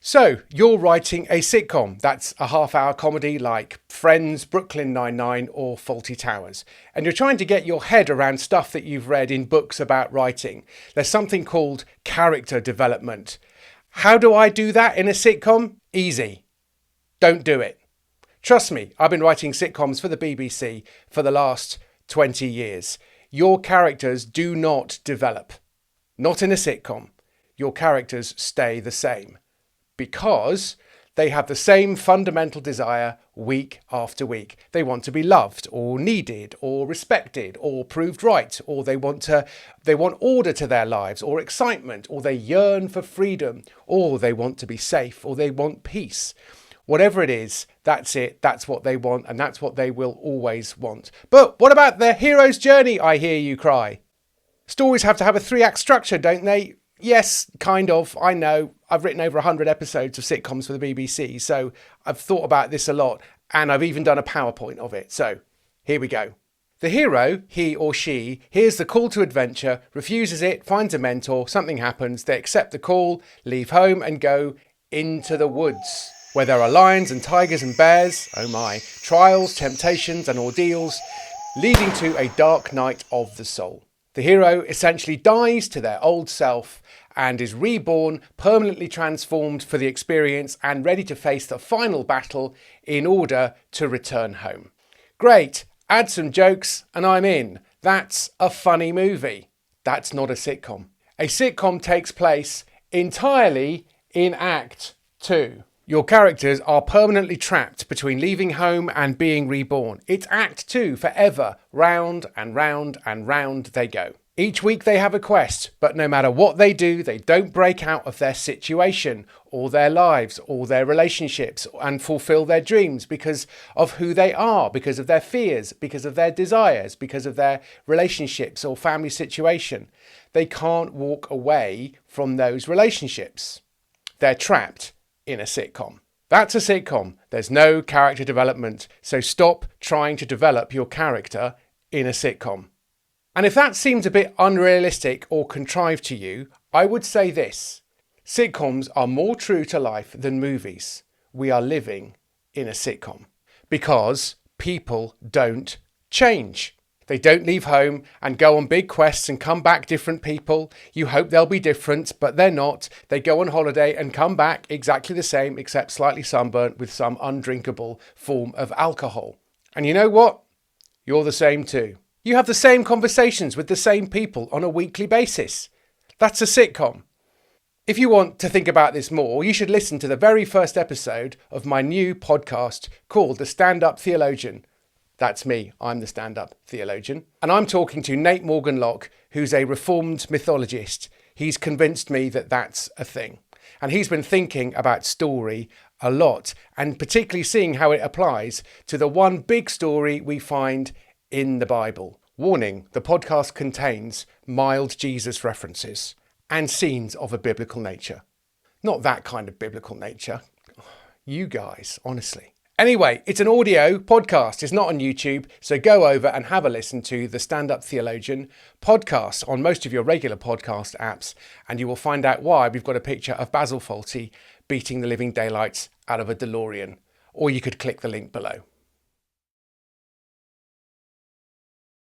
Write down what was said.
So, you're writing a sitcom. That's a half-hour comedy like Friends, Brooklyn Nine-Nine or Fawlty Towers. And you're trying to get your head around stuff that you've read in books about writing. There's something called character development. How do I do that in a sitcom? Easy. Don't do it. Trust me, I've been writing sitcoms for the BBC for the last 20 years. Your characters do not develop. Not in a sitcom. Your characters stay the same. Because they have the same fundamental desire week after week. They want to be loved or needed or respected or proved right, or they want order to their lives or excitement, or they yearn for freedom, or they want to be safe, or they want peace. Whatever it is, that's it. That's what they want, and that's what they will always want. But what about their hero's journey, I hear you cry? Stories have to have a 3-act structure, don't they? Yes, kind of. I know. I've written over 100 episodes of sitcoms for the BBC, so I've thought about this a lot, and I've even done a PowerPoint of it. So here we go. The hero, he or she, hears the call to adventure, refuses it, finds a mentor, something happens, they accept the call, leave home and go into the woods, where there are lions and tigers and bears, oh my, trials, temptations and ordeals, leading to a dark night of the soul. The hero essentially dies to their old self and is reborn, permanently transformed for the experience and ready to face the final battle in order to return home. Great, add some jokes and I'm in. That's a funny movie. That's not a sitcom. A sitcom takes place entirely in Act 2. Your characters are permanently trapped between leaving home and being reborn. It's Act 2 forever. Round and round and round they go. Each week they have a quest, but no matter what they do, they don't break out of their situation or their lives or their relationships and fulfill their dreams because of who they are, because of their fears, because of their desires, because of their relationships or family situation. They can't walk away from those relationships. They're trapped in a sitcom. That's a sitcom. There's no character development. So stop trying to develop your character in a sitcom. And if that seems a bit unrealistic or contrived to you, I would say this. Sitcoms are more true to life than movies. We are living in a sitcom because people don't change. They don't leave home and go on big quests and come back different people. You hope they'll be different, but they're not. They go on holiday and come back exactly the same, except slightly sunburnt with some undrinkable form of alcohol. And you know what? You're the same too. You have the same conversations with the same people on a weekly basis. That's a sitcom. If you want to think about this more, you should listen to the very first episode of my new podcast called The Stand-Up Theologian. That's me, I'm the stand-up theologian. And I'm talking to Nate Morgan Locke, who's a reformed mythologist. He's convinced me that that's a thing. And he's been thinking about story a lot, and particularly seeing how it applies to the one big story we find in the Bible. Warning, the podcast contains mild Jesus references and scenes of a biblical nature. Not that kind of biblical nature. You guys, honestly. Anyway, it's an audio podcast. It's not on YouTube. So go over and have a listen to the Stand-Up Theologian podcast on most of your regular podcast apps. And you will find out why we've got a picture of Basil Fawlty beating the living daylights out of a DeLorean. Or you could click the link below.